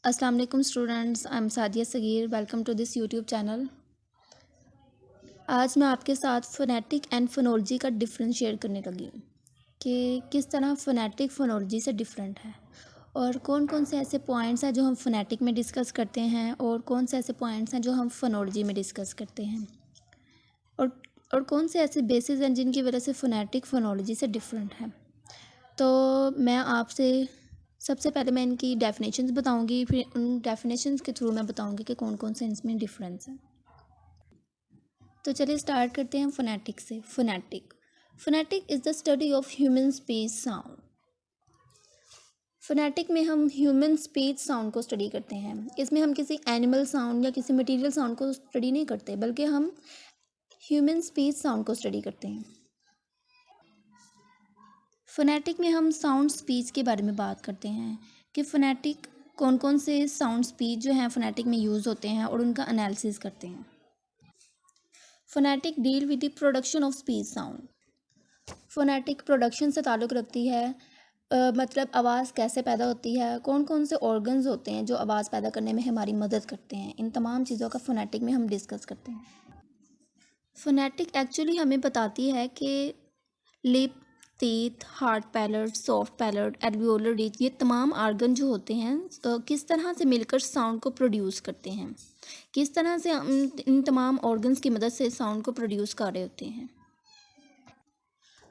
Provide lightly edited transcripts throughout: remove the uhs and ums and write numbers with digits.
अस्सलाम वालेकुम students, I am Sadia Sagheer. Welcome to this YouTube channel. आज मैं आपके साथ फ़ोनेटिक एंड फ़ोनोलॉजी का डिफरेंस शेयर करने लगी हूँ कि किस तरह फ़ोनेटिक फ़ोनोलॉजी से डिफरेंट है और कौन कौन से ऐसे पॉइंट्स हैं जो हम फ़ोनेटिक में डिस्कस करते हैं और कौन से ऐसे पॉइंट्स हैं जो हम फ़ोनोलॉजी में डिस्कस करते हैं और और कौन से ऐसे बेसिस हैं जिनकी वजह से फ़ोनेटिक फ़ोनोलॉजी से डिफरेंट है। तो मैं आपसे सबसे पहले मैं इनकी डेफिनेशंस बताऊंगी, फिर उन डेफिनेशंस के थ्रू मैं बताऊंगी कि कौन कौन से इनमें डिफरेंस है। तो चलिए स्टार्ट करते हैं फोनेटिक से। Phonetic is the study of human speech sound. Phonetic में हम ह्यूमन स्पीच साउंड को स्टडी करते हैं। इसमें हम किसी एनिमल साउंड या किसी मटेरियल साउंड को स्टडी नहीं करते, बल्कि हम ह्यूमन स्पीच साउंड को स्टडी करते हैं। फोनेटिक में हम साउंड स्पीच के बारे में बात करते हैं कि फोनेटिक कौन कौन से साउंड स्पीच जो हैं फोनेटिक में यूज़ होते हैं और उनका एनालिसिस करते हैं। Phonetic deal with the production of speech sound. Phonetic production से ताल्लुक़ रखती है, मतलब आवाज़ कैसे पैदा होती है, कौन कौन से ऑर्गन्स होते हैं जो आवाज़ पैदा करने में हमारी मदद करते हैं। इन तमाम चीज़ों का फोनेटिक में हम डिस्कस करते हैं। फोनेटिक एक्चुअली हमें बताती है कि lip, teeth, hard palate, soft palette, alveolar ridge, ये तमाम आर्गन जो होते हैं किस तरह से मिलकर साउंड को प्रोड्यूस करते हैं, किस तरह से हम इन तमाम ऑर्गन्स की मदद से साउंड को प्रोड्यूस कर रहे होते हैं।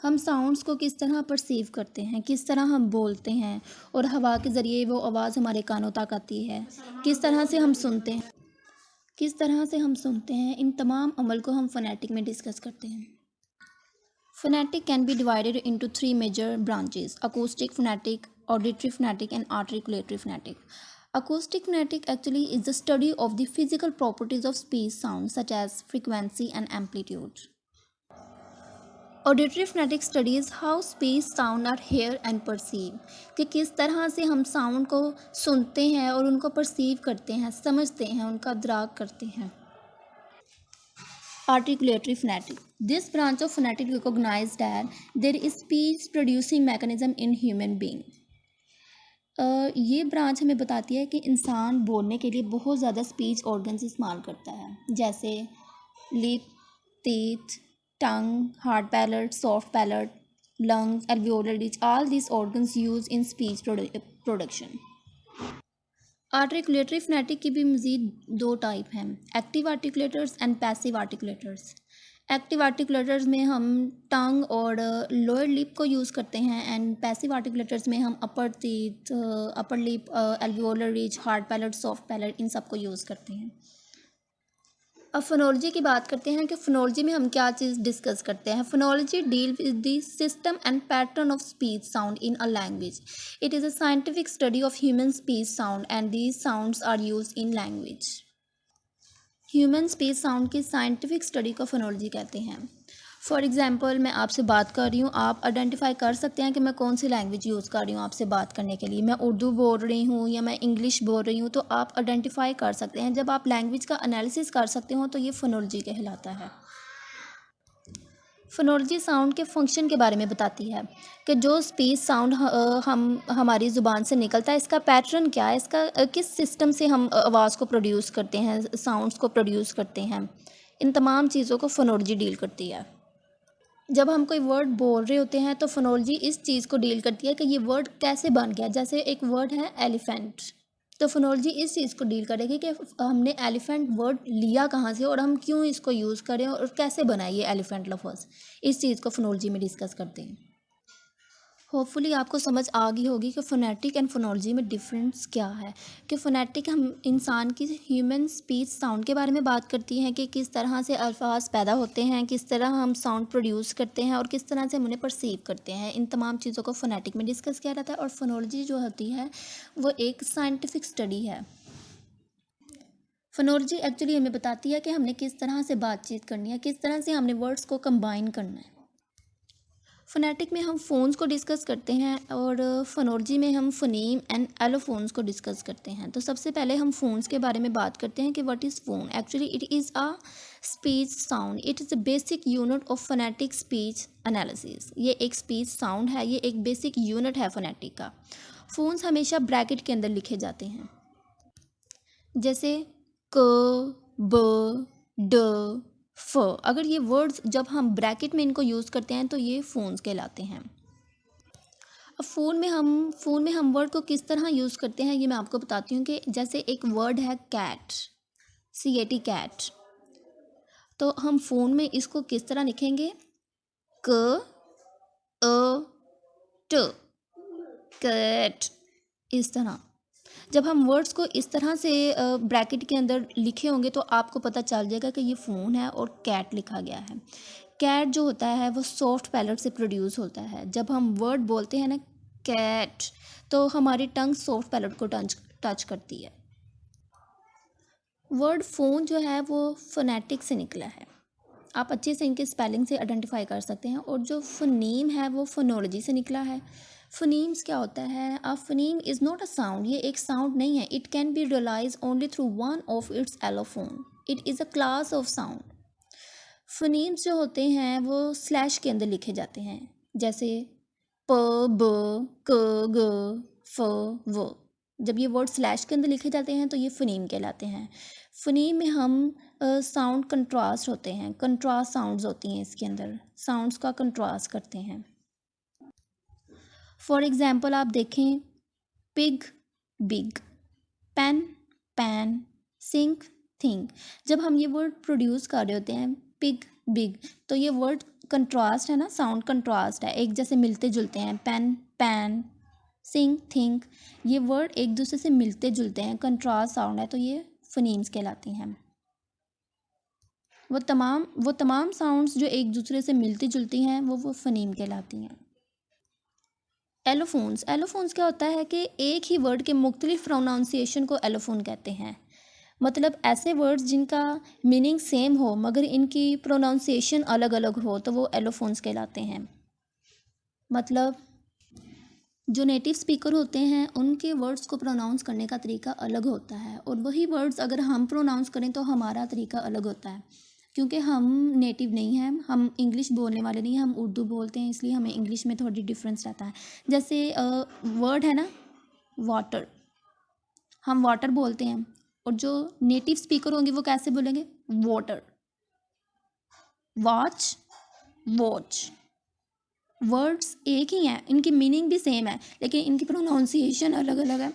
हम साउंड्स को किस तरह परसीव करते हैं, किस तरह हम बोलते हैं और हवा के ज़रिए वो आवाज़ हमारे कानों तक आती है, किस तरह से हम सुनते हैं, इन तमाम अमल को हम फोनेटिक में डिस्कस करते हैं। Phonetic can be divided into three major branches: acoustic phonetic, auditory phonetic, and articulatory phonetic. Acoustic phonetic actually is the study of the physical properties of speech sounds such as frequency and amplitude. Auditory phonetic studies how speech sound are heard and perceived, कि किस तरह से हम sound को सुनते हैं और उनको परसीव करते हैं, समझते हैं, उनका अदराक करते हैं। Articulatory phonetic. This branch of phonetic recognizes that there is speech producing mechanism in human being. ये ब्रांच हमें बताती है कि इंसान बोलने के लिए बहुत ज़्यादा स्पीच ऑर्गन्स इस्तेमाल करता है, जैसे lip, teeth, tongue, hard palate, soft palate, lungs, alveolar ridge, all these organs used in speech production. Articulatory phonetic की भी मज़ीद दो टाइप हैं: active articulators and passive articulators. Active articulators में हम टंग और लोअर लिप को यूज़ करते हैं, एंड पैसिव आर्टिकुलेटर्स में हम upper teeth, upper lip, alveolar ridge, hard palate, soft palate, इन सब को यूज़ करते हैं। अब फोनोलॉजी की बात करते हैं कि फोनोलॉजी में हम क्या चीज़ डिस्कस करते हैं। Phonology deal with the system and pattern of speech sound in a language. It is a scientific study of human speech sound and these sounds are used in language. Human speech sound की scientific study को phonology कहते हैं। For example, मैं आपसे बात कर रही हूँ, आप आइडेंटिफाई कर सकते हैं कि मैं कौन सी लैंग्वेज यूज़ कर रही हूँ आपसे बात करने के लिए। मैं उर्दू बोल रही हूँ या मैं इंग्लिश बोल रही हूँ, तो आप आइडेंटिफाई कर सकते हैं। जब आप लैंग्वेज का एनालिसिस कर सकते हो तो ये फोनोलॉजी कहलाता है। फोनोलॉजी साउंड के फंक्शन के बारे में बताती है कि जो स्पीच साउंड हम हमारी ज़ुबान से निकलता है, इसका पैटर्न क्या है, इसका किस सिस्टम से हम आवाज़ को प्रोड्यूस करते हैं, साउंड्स को प्रोड्यूस करते हैं। इन तमाम चीज़ों को फोनोलॉजी डील करती है। जब हम कोई वर्ड बोल रहे होते हैं तो फोनोलॉजी इस चीज़ को डील करती है कि ये वर्ड कैसे बन गया। जैसे एक वर्ड है एलिफेंट, तो फोनोलॉजी इस चीज़ को डील करेगी कि हमने एलिफेंट वर्ड लिया कहाँ से और हम क्यों इसको यूज़ करें और कैसे बनाए ये एलिफेंट लफ्ज़। इस चीज़ को फोनोलॉजी में डिस्कस करते हैं। होपफुली आपको समझ आ गई होगी कि फ़ोनेटिक एंड फ़ोनोलॉजी में डिफरेंस क्या है। कि फ़ोनेटिक हम इंसान की ह्यूमन स्पीच साउंड के बारे में बात करती हैं कि किस तरह से अल्फाज पैदा होते हैं, किस तरह हम साउंड प्रोड्यूस करते हैं और किस तरह से हम उन्हें परसीव करते हैं। इन तमाम चीज़ों को फ़ोनेटिक में डिस्कस किया जाता है। और फ़ोनोलॉजी जो होती है वो एक साइंटिफिक स्टडी है। फ़ोनोलॉजी एक्चुअली हमें बताती है कि हमने किस तरह से बातचीत करनी है, किस तरह से हमने वर्ड्स को कंबाइन करना है। फ़ोनेटिक में हम फ़ोन्स को डिस्कस करते हैं और फ़ोनोलॉजी में हम फ़ोनीम एंड एलोफ़ोन्स को डिस्कस करते हैं। तो सबसे पहले हम फ़ोन्स के बारे में बात करते हैं कि what is phone. Actually it is a speech sound, it is a basic unit of phonetic speech analysis. ये एक स्पीच साउंड है, ये एक बेसिक यूनिट है फ़ोनेटिक का। फ़ोन्स हमेशा ब्रैकेट के अंदर लिखे जाते हैं। जैसे क, ब, ड, फ। अगर ये वर्ड्स जब हम ब्रैकेट में इनको यूज़ करते हैं तो ये फ़ोन्स कहलाते हैं। अब फ़ोन में हम वर्ड को किस तरह यूज़ करते हैं ये मैं आपको बताती हूँ कि जैसे एक वर्ड है कैट, CAT कैट, तो हम फ़ोन में इसको किस तरह लिखेंगे? क, अ, ट, कैट, इस तरह। जब हम वर्ड्स को इस तरह से ब्रैकेट के अंदर लिखे होंगे तो आपको पता चल जाएगा कि ये फ़ोन है और कैट लिखा गया है। कैट जो होता है वो सॉफ्ट पैलेट से प्रोड्यूस होता है। जब हम वर्ड बोलते हैं ना कैट, तो हमारी टंग सॉफ्ट पैलेट को टच टच करती है। वर्ड फ़ोन जो है वो फोनेटिक से निकला है। आप अच्छे से इनके स्पेलिंग से आइडेंटिफाई कर सकते हैं। और जो फ़ोनीम है वो फ़ोनोलॉजी से निकला है। फ़ोनीम्स क्या होता है? A phoneme is not a sound, ये एक साउंड नहीं है। It can be realise only through one of its allophone. It is a class of sound. Phonemes जो होते हैं वो स्लैश के अंदर लिखे जाते हैं, जैसे प, ब, क, ग, फ, व। जब ये वर्ड स्लैश के अंदर लिखे जाते हैं तो ये फ़ोनीम कहलाते हैं। फ़ोनीम में हम साउंड कंट्रास्ट होते हैं, कंट्रास्ट साउंड्स होती हैं इसके अंदर, साउंड्स का कंट्रास्ट करते हैं। फॉर एग्ज़ाम्पल आप देखें, pig, big, pen, pan, sink, think. जब हम ये वर्ड प्रोड्यूस कर रहे होते हैं पिग, बिग, तो ये वर्ड कंट्रास्ट है ना, साउंड कंट्रास्ट है, एक जैसे मिलते जुलते हैं। पेन, पैन, सिंक, थिंक, ये वर्ड एक दूसरे से मिलते जुलते हैं, कंट्रास्ट साउंड है, तो ये फोनीम्स कहलाती हैं। वो तमाम साउंड्स जो एक दूसरे से मिलती जुलती हैं वो फोनीम कहलाती हैं। एलोफोन्स क्या होता है कि एक ही वर्ड के मुख्तलिफ प्रोनाउंसिएशन को एलोफोन कहते हैं। मतलब ऐसे वर्ड्स जिनका मीनिंग सेम हो मगर इनकी प्रोनाउंसिएशन अलग अलग हो तो वो एलोफोन्स कहलाते हैं। मतलब जो नेटिव स्पीकर होते हैं उनके वर्ड्स को प्रोनाउंस करने का तरीका अलग होता है और वही वर्ड्स अगर हम प्रोनाउंस करें तो हमारा तरीका अलग होता है, क्योंकि हम नेटिव नहीं हैं, हम इंग्लिश बोलने वाले नहीं हैं, हम उर्दू बोलते हैं, इसलिए हमें इंग्लिश में थोड़ी डिफरेंस रहता है। जैसे वर्ड है ना वाटर, हम वाटर बोलते हैं और जो नेटिव स्पीकर होंगे वो कैसे बोलेंगे? वाटर। वॉच, वॉच, वर्ड्स एक ही हैं, इनकी मीनिंग भी सेम है लेकिन इनकी प्रोनाउंसिएशन अलग अलग है।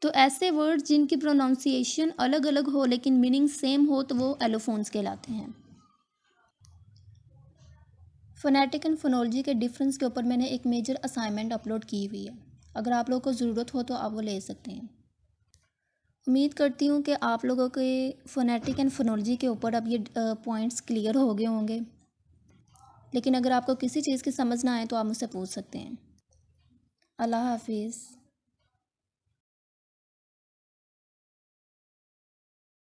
तो ऐसे वर्ड्स जिनकी प्रोनाउंसिएशन अलग अलग हो लेकिन मीनिंग सेम हो तो वो एलोफोन्स कहलाते हैं। फोनेटिक एंड फोनोलॉजी के डिफरेंस के ऊपर मैंने एक मेजर असाइनमेंट अपलोड की हुई है, अगर आप लोगों को ज़रूरत हो तो आप वो ले सकते हैं। उम्मीद करती हूँ कि आप लोगों के फोनेटिक एंड फोनोलॉजी के ऊपर अब ये पॉइंट्स क्लियर हो गए होंगे, लेकिन अगर आपको किसी चीज़ की समझ ना आए तो आप मुझसे पूछ सकते हैं। अल्लाह हाफिज़।